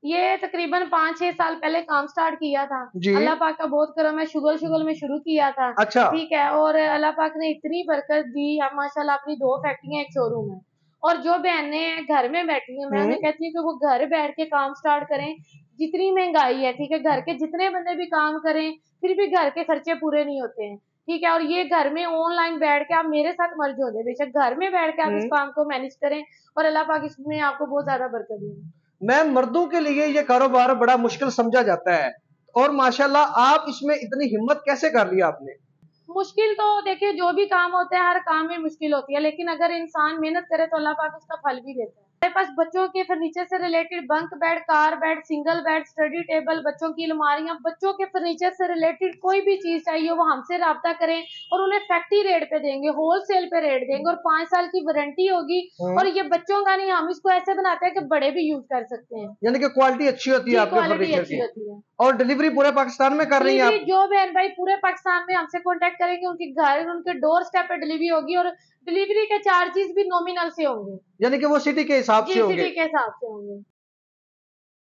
ये तकरीबन 5-6 साल पहले काम स्टार्ट किया था। अल्लाह पाक का बहुत करम है, शुगल में शुरू किया था। अच्छा। ठीक है, और अल्लाह पाक ने इतनी बरकत दी, अब माशाल्लाह अपनी 2 फैक्ट्रियां, 1 शोरूम है। और जो बहनें घर में बैठी हैं, मैं उन्हें कहती हूँ कि वो घर बैठ के काम स्टार्ट करें। जितनी महंगाई है, ठीक है, घर के जितने बंदे भी काम करें, फिर भी घर के खर्चे पूरे नहीं होते हैं। ठीक है, और ये घर में ऑनलाइन बैठ के आप मेरे साथ मर्ज हो जाए, बेशक घर में बैठ के आप इस काम को मैनेज करें और अल्लाह पाक इसमें आपको बहुत ज्यादा बरकत देगा। मैम, मर्दों के लिए ये कारोबार बड़ा मुश्किल समझा जाता है, और माशाल्लाह आप इसमें इतनी हिम्मत कैसे कर लिया आपने? मुश्किल तो देखिए, जो भी काम होता है हर काम में मुश्किल होती है, लेकिन अगर इंसान मेहनत करे तो अल्लाह पाक उसका फल भी देता है। हमारे पास बच्चों के फर्नीचर से related bunk bed, car bed, single bed, study table, बच्चों की अलमारियां, बच्चों के फर्नीचर से रिलेटेड कोई भी चीज चाहिए वो हमसे राब्ता करें और उन्हें फैक्ट्री रेट पे देंगे, होलसेल पे रेट देंगे, और 5 साल की वारंटी होगी। और ये बच्चों का नहीं, हम इसको ऐसे बनाते हैं कि बड़े भी यूज कर सकते हैं। यानी कि क्वालिटी अच्छी होती है आपके फर्नीचर की। होती है। और डिलीवरी पूरे पाकिस्तान में कर रही हैं आप? जो बहन भाई पूरे पाकिस्तान में हमसे कांटेक्ट करेंगे, उनके घर, उनके डोर स्टेप पे डिलीवरी होगी, और डिलीवरी के चार्जेस भी नॉमिनल से होंगे, यानी कि वो सिटी के हिसाब से होंगे। सिटी के हिसाब से होंगे।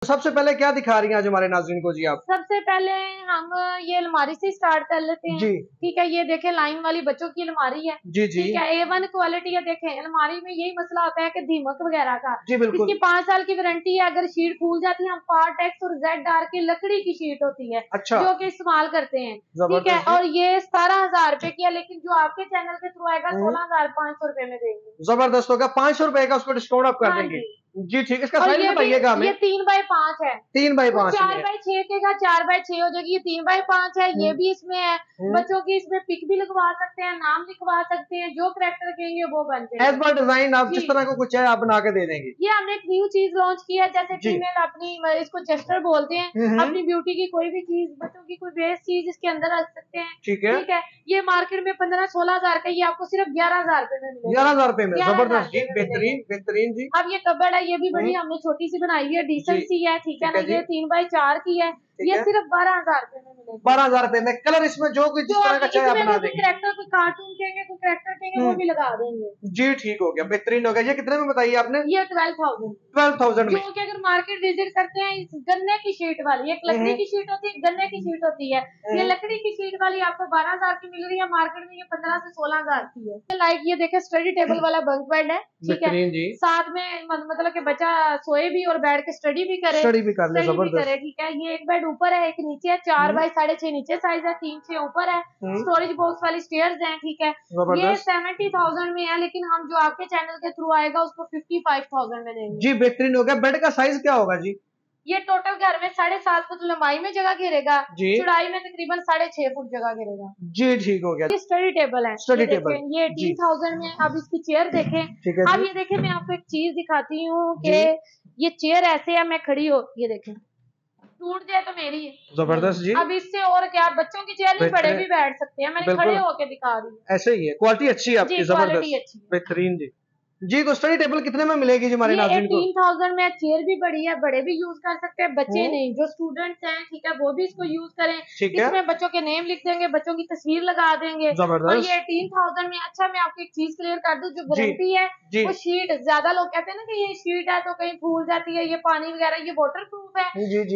सबसे पहले क्या दिखा रही हैं आज हमारे नाज़रीन को जी आप? सबसे पहले हम ये अलमारी से स्टार्ट कर लेते हैं। जी। ठीक है, ये देखें लाइन वाली बच्चों की अलमारी है। जी जी। ठीक है, A1 क्वालिटी है। देखें, अलमारी में यही मसला होता है कि दीमक वगैरह का। जी बिल्कुल। इसकी 5 साल की वारंटी है। अगर शीट फूल जाती है, हम पार्ट एक्स और Z की लकड़ी की शीट होती है। अच्छा। जो कि इस्तेमाल करते हैं। ठीक है, और ये 17,000 रुपए की है, लेकिन जो आपके चैनल के थ्रू आएगा 16,500 रुपए में देंगे। जबरदस्त होगा। 500 रुपए का उसको डिस्काउंट आप कर देंगे। जी ठीक। इसका साइज बताइएगा हमें। ये 3x5 है। 3x5 4x6 के का 4x6 हो जाएगी। ये 3x5 है। ये भी इसमें है। बच्चों की इसमें पिक भी लगवा सकते हैं, नाम लिखवा सकते हैं, जो करैक्टर कहेंगे वो बनते हैं। एज पर डिजाइन आप जिस तरह को कुछ है आप बना के दे देंगे। ये हमने एक न्यू चीज लॉन्च की है, जैसे फीमेल अपनी, इसको जस्टर बोलते हैं, अपनी ब्यूटी की कोई भी चीज, बच्चों की कोई वेस्ट चीज इसके अंदर रख सकते हैं। ठीक है, ये मार्केट में 15-16 हजार का, ये आपको सिर्फ 11,000 रुपए में मिलेगा। 11,000 रुपए में। जबरदस्त जी, बेहतरीन बेहतरीन जी। अब ये कबर्ड है, ये भी बड़ी हमने छोटी सी बनाई है, डिसेंट सी है। ठीक है ना, ये 3x4 की है। ये सिर्फ 12,000 रुपए में मिलेगा। 12,000 रुपए में। कलर इसमें जो कुछ जिस तरह का चाहे आप बना देंगे। करैक्टर, कोई कार्टून कहेंगे, कोई करैक्टर कहेंगे, वो भी लगा देंगे। जी ठीक हो गया, बेहतरीन हो गया। ये कितने में बताइए आपने? ये 12,000। 12,000 में। जो कि अगर मार्केट विजिट करते हैं, इस गन्ने की शीट वाली, एक लकड़ी की शीट होती है, गन्ने की शीट होती है। ये लकड़ी की शीट वाली आपको 12,000 की मिल रही है, मार्केट में ये 15 से 16,000 की है। लाइक ये देखे, स्टडी टेबल वाला बंक बेड है। ठीक है, साथ में मतलब कि बच्चा सोए भी और बैठ के स्टडी भी करे। ठीक है, ये एक बेड ऊपर है, एक नीचे है। 4x6.5 नीचे साइज है, 3-6 ऊपर है। स्टोरेज बॉक्स वाली स्टेयर्स हैं। ठीक है, ये 70,000 में है, लेकिन हम जो आपके चैनल के थ्रू आएगा उसको 55,000 में देंगे। जी बेहतरीन हो गया। बेड का साइज क्या होगा जी? ये टोटल घर में 7.5 फुट लंबाई में जगह घेरेगा, चौड़ाई में तकरीबन 6.5 फुट जगह घेरेगा। जी ठीक हो गया। ये स्टडी टेबल है। स्टडी टेबल ये 18,000 में। अब इसकी चेयर देखें। अब ये देखें, मैं आपको एक चीज दिखाती हूँ कि ये चेयर ऐसे है, मैं खड़ी हो, ये देखें, टूट जाए तो मेरी है। जबरदस्त जी। अब इससे और क्या, बच्चों की चेयर नहीं, बड़े भी बैठ सकते हैं। मैंने खड़े होके दिखा दी। ऐसे ही है, क्वालिटी अच्छी है आपकी। जबरदस्त बेहतरीन जी। जी, तो स्टडी टेबल कितने में मिलेगी जी हमारे नाज़रीन को? 18,000 में। चेयर भी बड़ी है, बड़े भी यूज कर सकते हैं, बच्चे नहीं। जो स्टूडेंट्स हैं, ठीक है, वो भी इसको यूज करें। इसमें बच्चों के नेम लिख देंगे, बच्चों की तस्वीर लगा देंगे। और ये 18,000 में। अच्छा, मैं आपको एक चीज क्लियर कर दूं, जो वारंटी है वो शीट, ज्यादा लोग कहते हैं ना कि ये शीट है तो कहीं फूल जाती है, ये पानी वगैरह, ये वाटर प्रूफ है।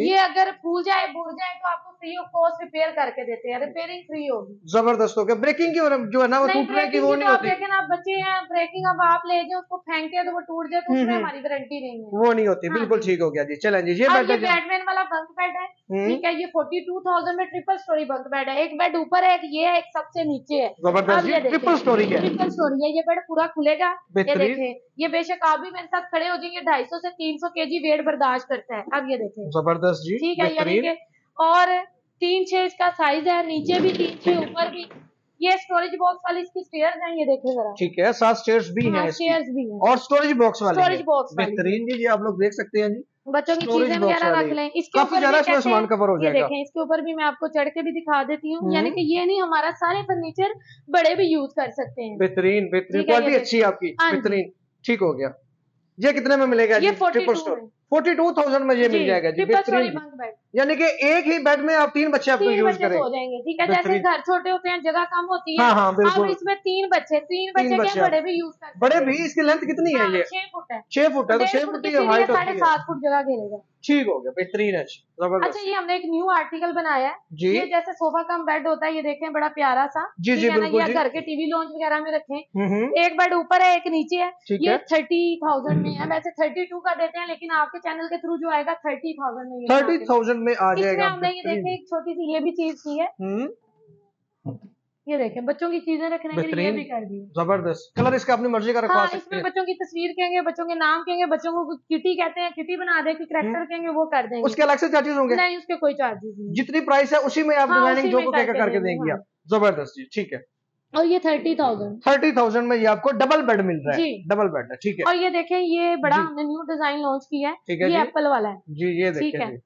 ये अगर फूल जाए, बुड़ जाए तो आपको फ्री ऑफ कॉस्ट रिपेयर करके देते हैं, रिपेयरिंग फ्री होगी। जबरदस्त हो गया। ब्रेकिंग की जो है ना, वो टूटने की वो नहीं होती। लेकिन आप बच्चे हैं, ब्रेकिंग अब आप ले जाए, उसको फेंके तो वो टूट जाए, तो उसमें हमारी वारंटी नहीं है, वो नहीं होती। बिल्कुल ठीक हो गया जी। चलें जी, ये बैटमैन वाला बंक बेड है। ठीक है, ये 42,000 में ट्रिपल स्टोरी बंक बेड है। एक बेड ऊपर है, एक ये है, एक सबसे नीचे है। ट्रिपल स्टोरी है। ट्रिपल स्टोरी है। ये बेड पूरा खुलेगा। ये देखें, ये बेशक आप भी मेरे साथ खड़े हो जाएंगे, 250 से 300 केजी वेट बर्दाश्त करता है। अब ये देखें, जबरदस्त जी। ठीक है, यानी कि और 3-6 इसका साइज है, नीचे भी 3-6, ऊपर भी। ये स्टोरेज बॉक्स वाली इसकी स्टेयर्स हैं, ये देखें जरा। ठीक है, 7 स्टेयर्स भी हैं, स्टेयर्स भी हैं, और स्टोरेज बॉक्स वाली। बेहतरीन जी। आप लोग देख सकते हैं जी, बच्चों की चीजें वगैरह रख लें। इसके काफी ज्यादा इसमें सामान कवर हो जाएगा। ये देखें, इसके ऊपर भी मैं आपको चढ़ के भी दिखा देती हूँ। यानी कि ये नहीं, हमारा सारे फर्नीचर बड़े भी यूज कर सकते हैं। बेहतरीन बेहतरीन, क्वालिटी अच्छी है आपकी। बेहतरीन, ठीक हो गया। ये कितने में मिलेगा? ये 42 42,000 में ये मिल जाएगा जी, ट्रिपल स्टोरी बेहतरीन। बंक बेड, यानी कि एक ही बेड में आप 3 बच्चे आपको 3 यूज बच्चे करें। सो जाएंगे, ठीक है। जैसे बेहतरीन। घर छोटे होते हैं, जगह कम होती है, हाँ हाँ अब बिल्कुल, इसमें 3 बच्चे 3 क्या बच्चे बड़े आप, भी यूज कर बड़े सकते भी। हैं। इसकी लेंथ कितनी है हाँ, ये? 6 फुट है, 6 फुट है, तो 1.5 6 फुट फुट की की सीढ़ी है, हाइट होती है। 7.5 फुट जगह घेरेगा। ठीक हो गया, बेहतरीन है, अच्छा, जबरदस्त ये हमने एक न्यू आर्टिकल बनाया है, जी। ये जैसे सोफा कम बेड होता है, ये देखें बड़ा प्यारा सा, जी ठीक जी है ना। बिल्कुल ये जी। घर के टीवी लॉन्च वगैरह में रखें। हम्म, एक बेड ऊपर है, एक नीचे है। ठीक ये है। 30,000 में है, वैसे 32 का देते हैं, लेकिन आपके चैनल के थ्रू जो आएगा 30,000 में ये बना के। 30,000 में आ इसमें जाएगा, हमने ये बेहतरीन। देखें एक छोटी सी ये भी चीज की है, ये देखें बच्चों की चीजें रखने के लिए ये बेहतरीन, भी कर दी है। जबरदस्त। कलर इसका अपनी मर्जी का रखवा हाँ, सकते इसमें हैं। बच्चों की तस्वीर कहेंगे, बच्चों के नाम कहेंगे, बच्चों को किटी कहते हैं, किटी बना दे, करेक्टर कहेंगे वो कर देंगे। उसके अलग से चार्जेस होंगे? नहीं, उसके कोई चार्जेस नहीं। जितनी प्राइस है उसी में आप हाँ, डिजाइनिंग उसी जो में को कहकर करके देंगे, देंगी हाँ। आप। जबरदस्त जी, ठीक है। और ये 30,000 30,000 में ये आपको डबल बेड मिल रहा है। जी। डबल बेड है, ठीक है। और ये देखें, ये बड़ा जी। हमने न्यू डिजाइन लॉन्च किया ठीक है, है ये जी। एप्पल वाला है जी ये ठीक देखिए है।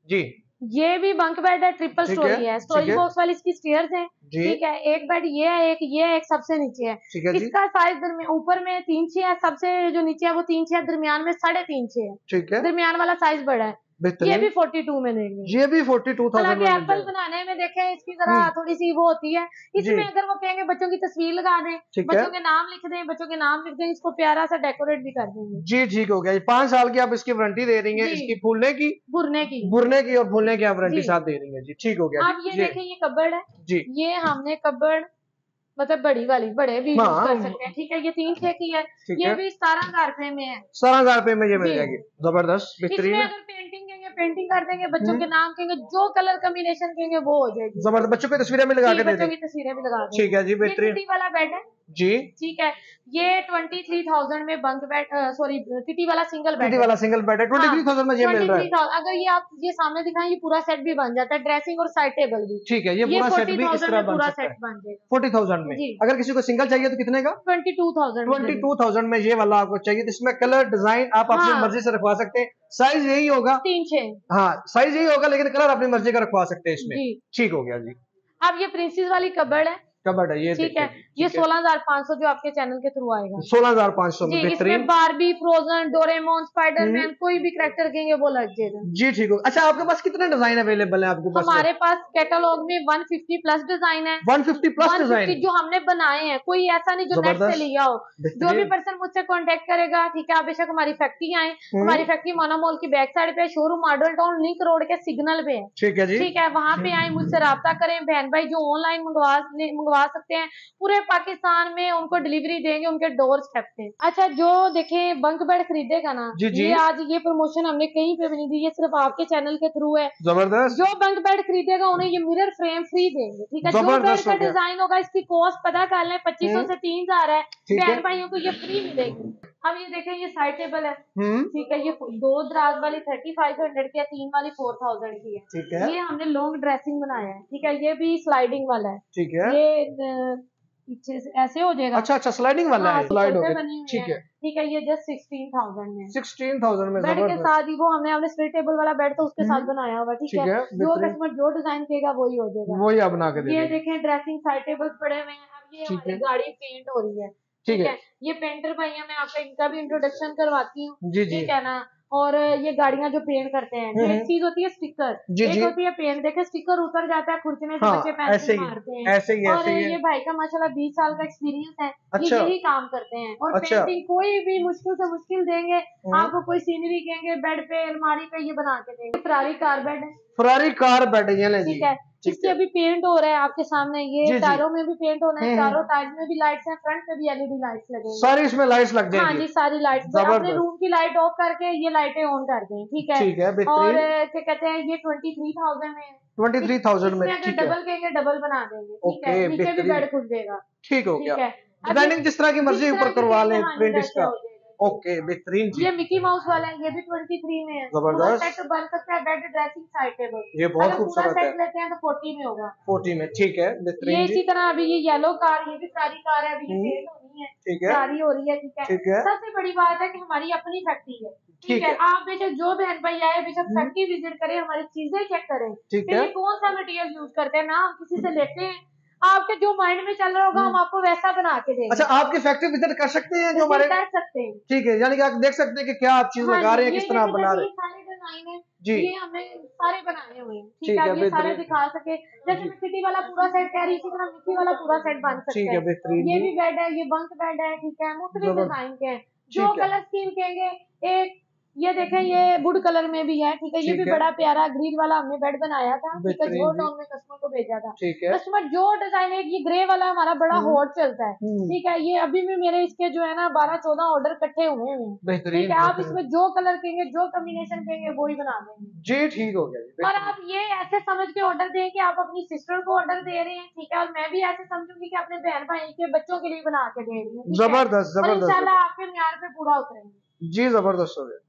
जी। ये भी बंक बेड है, ट्रिपल ठीक स्टोरी है, ठीक स्टोरेज है बॉक्स वाली इसकी स्टेयर्स है, जी। ठीक है। एक बेड ये है, एक ये है, एक सबसे नीचे है। ठीक है जी। इसका साइज ऊपर में 3-6 है, सबसे जो नीचे है वो 3-6 है, दरमियान में 3.5-6 है। ठीक है, दरमियान वाला साइज बड़ा है। ये बेहतरीन। भी 42 में देंगे। ये भी 42,000 में हालांकि मिल एप्पल जाएगा। बनाने में देखें इसकी जरा थोड़ी सी वो होती है, इसमें जी अगर वो कहेंगे बच्चों की तस्वीर लगा दें, ठीक है बच्चों के नाम लिख दें, बच्चों के नाम लिख दें, इसको प्यारा सा डेकोरेट भी कर देंगे जी, ठीक हो गया। 5 साल की आप इसकी वारंटी दे रही हैं, जी। इसकी फूलने की, भुरने की बुरने की और फूलने की आप वारंटी जी। साथ दे रही हैं जी, ठीक हो गया अब जी। ये देखें, ये कबर्ड है, जी ये हमने कबर्ड मतलब बड़ी वाली, बड़े भी यूज हाँ, कर सकते हैं, ठीक है। ये 3-6 की है, ठीक ये है। भी 17,000 रुपए में है। 17,000 रुपए में ये मिल जी। जाएगी, जबरदस्त, बेहतरीन इसमें है। अगर पेंटिंग कहेंगे पेंटिंग कर देंगे, बच्चों के नाम कहेंगे, जो कलर कॉम्बिनेशन कहेंगे वो हो जाएगी। जबरदस्त, बच्चों की तस्वीरें भी लगा जी, के दे बच्चों दें। की तस्वीरें भी लगा देंगे। ठीक है जी, ये बेहतरीन किटी वाला बेड है जी। ठीक है। ये 23,000 में बंक बेड, सॉरी किटी वाला सिंगल बेड किटी है। वाला सिंगल बेड है, 23,000 में ये मिल रहा है। 23,000 अगर ये आप ये सामने दिखाएं, ये पूरा सेट भी बन जाता है, ड्रेसिंग और साइड टेबल भी। ठीक है, ये पूरा सेट भी इस 40,000 तरह में बन पूरा सकता सेट है। बन जाएगा 40,000 में। जी। अगर किसी को सिंगल चाहिए तो कितने का? 22,000 में। 22,000 में ये वाला आपको चाहिए, तो इसमें कलर डिजाइन आप अपनी हाँ। मर्जी से रखवा सकते हैं। साइज यही होगा, 3-6 हाँ साइज यही होगा, लेकिन कलर अपनी मर्जी का रखवा सकते हैं इसमें। जी। ठीक हो गया जी। अब ये प्रिंसेस वाली कबर्ड है, कबर्ड है ये, ठीक है। ये 16,500 जो आपके चैनल के थ्रू आएगा। 16,500 में, जी, बेहतरीन इसमें बारबी, फ्रोजन, डोरेमोन, स्पाइडरमैन, कोई भी कैरेक्टर कहेंगे वो लग जाएगा। जी, ठीक हो। अच्छा, आपके पास कितने डिजाइन अवेलेबल है आपके पास? हमारे पास कैटलॉग में 150 प्लस डिजाइन है। 150 प्लस 150 डिजाइन जो हमने बनाए हैं, कोई ऐसा नहीं जो नेट से जबरदस्त, लिया हो। जो बेहतरीन। भी पर्सन मुझसे कांटेक्ट करेगा, ठीक है, आप बेशक हमारी फैक्ट्री आए, हमारी फैक्ट्री मोनामोल की बैक साइड पे, showroom model town link road के सिग्नल पे है, ठीक है जी। ठीक है। वहां पे आए, मुझसे राब्ता करें। बहन भाई जो ऑनलाइन मंगवा सकते हैं, पूरे पाकिस्तान में उनको डिलीवरी देंगे उनके डोर स्टेप पे। अच्छा, जो देखें बंक बेड खरीदेगा ना, जी, जी। ये आज ये प्रमोशन हमने कहीं पे भी नहीं दी, ये सिर्फ आपके चैनल के थ्रू है। जबरदस्त, जो बंक बेड खरीदेगा उन्हें ये मिरर फ्रेम फ्री देंगे, ठीक है। जो बेड जबरदस्त का हो गया। डिजाइन होगा, इसकी कॉस्ट पता कर लें, 2,500 से 3,000 है। ठीक है। बहन भाइयों को ये फ्री मिलेगी। अब ये देखें, ये साइड टेबल है, हम्म, ठीक है। ये 2 दराज वाली 3500 की है, 3 वाली 4,000 की है। ठीक है। ये हमने लॉन्ग ड्रेसिंग बनाया है, ठीक है। ये भी स्लाइडिंग वाला है, ठीक है। ये पीछे से ऐसे हो जाएगा। अच्छा अच्छा, स्लाइडिंग वाला हाँ, है, स्लाइड हो सोफे गया, बनी हुई ठीक है। ठीक है। ये जस्ट 16,000 में 16,000 में, बेड के जबरदस्त, साथ ही वो हमने स्प्लिट टेबल वाला बेड तो उसके साथ बनाया हुआ, ठीक है। जो बेहतरीन। कस्टमर जो डिजाइन कहेगा वही हो जाएगा। वही आप बना के दे ये देंगे। देखें, ड्रेसिंग साइड टेबल्स पड़े हुए हैं। अब ये ठीक हमारी है। गाड़ी पेंट हो रही है, ठीक ठीक है। है। ये पेंटर भाई हैं, मैं आपका इनका भी इंट्रोडक्शन करवाती हूँ, जी, जी। ठीक है ना। और ये गाड़ियां जो पेंट करते हैं, एक चीज होती है स्टिकर, जी, एक जी। होती है पेंट। देखे, स्टिकर उतर जाता है खुरचने से, हाँ, बच्चे ऐसे पेंसिल ही, मारते हैं। ऐसे ही, और ऐसे ही है। ये भाई का माशाल्लाह 20 साल का एक्सपीरियंस है, ये अच्छा। यही काम करते हैं। और अच्छा। पेंटिंग कोई भी मुश्किल से मुश्किल देंगे आपको, कोई सीनरी कहेंगे, बेड पे, अलमारी पे, ये बना के देंगे। फरारी कार बेड है, फरारी कार बेड है जी, ठीक है। इसके अभी पेंट हो रहा है आपके सामने, ये जी, जी। टायरों में भी पेंट होना है, चारों टायर में भी लाइट्स हैं, फ्रंट पे भी एलईडी लाइट्स लगेंगी। सारी इसमें लाइट्स लग हाँ जाएंगी। जी, सारी लाइट्स। अपने जबरदस्त, रूम की लाइट ऑफ करके ये लाइटें ऑन कर दें, ठीक है। ठीक है, और बेहतरीन। क्या कहते हैं, ये 23,000 में है। 23,000 में, इसमें अगर ठीक है। डबल कहेंगे डबल बना देंगे, ठीक है। ओके, नीचे भी बेहतरीन। बेड खुल जाएगा, ठीक हो ठीक गया। है। अब डिजाइनिंग ये जिस तरह की मर्जी जिस तरह ऊपर की करवा कहेंगे, लें, हाँ जी, प्रिंट वैसे इसका। हो जाएगा। ओके, बेहतरीन जी। ये मिकी माउस वाला है, ये भी 23 में है। पूरा जबरदस्त। सेट बन सकता है, बेड, ड्रेसिंग, साइड टेबल। ये बहुत अगर पूरा खूबसूरत है। सेट लेते हैं तो 40 में होगा। 40 में, ठीक है, ये बेहतरीन इसी जी। तरह अभी ये येलो कार, ये भी सारी कार है, अभी ये पेंट होनी है, ठीक है, सारी हो रही है, ठीक है। ठीक है। सबसे बड़ी बात है कि हमारी अपनी फैक्ट्री है, ठीक ठीक है। है। आप बेशक जो बहन भाई आए, बेशक फैक्ट्री विजिट करें, हमारी चीजें चेक करें ठीक कि है। ये कौन सा मटेरियल यूज करते हैं ना, हम किसी से लेते हैं आपके जो माइंड में चल रहा होगा हम आपको वैसा बना के देंगे। अच्छा, आपकी फैक्ट्री विजिट कर सकते हैं जो हमारे, कर सकते हैं। ठीक है, यानी कि आप देख सकते हैं कि क्या आप चीज हाँ लगा रहे हैं, ये किस तरह आप बना रहे हैं। सारे डिजाइन है जी, ये हमने सारे बनाए हुए हैं, ठीक ठीक है, है, अब ये सारे बेहतरीन। दिखा सके। जैसे मैं सिटी वाला पूरा सेट कह रही, इसी तरह मिट्टी वाला पूरा सेट बन सकते ठीक है, हैं। बेहतरीन ये जी। भी बेड है, ये बंक बेड है, ठीक है, मुख्तलिफ जबर, डिजाइन के हैं। जो ठीक है, कलर स्कीम कहेंगे, एक ये देखें, ये वुड कलर में भी है, ठीक है, ये भी ठीक है, बड़ा प्यारा ग्रीन वाला हमने बेड बनाया था, ठीक है, जो बेहतरीन जी, टाउन में कस्टमर को भेजा था। ठीक है। कस्टमर जो डिजाइन है, ये ग्रे वाला हमारा बड़ा हॉट चलता है, हम्म, ठीक है, ये अभी भी मेरे इसके जो है ना 12-14 ऑर्डर इकट्ठे हुए हैं, ठीक बेहतरीन, है। आप बेहतरीन इसमें जो कलर कहेंगे, जो कॉम्बिनेशन कहेंगे, वो ही बना देंगे। जी, ठीक हो गया जी, और बेहतरीन। आप ये ऐसे समझ के ऑर्डर दें कि आप अपनी सिस्टर को ऑर्डर दे रहे हैं, ठीक है, और मैं भी ऐसे समझूंगी कि अपने बहन भाई के बच्चों के लिए बना के दे रही हूँ, ठीक है, जबरदस्त, और जबरदस्त, इंशाल्लाह आपके म्यार पे पूरा उतरेंगे। जी, जबरदस्त हो गया।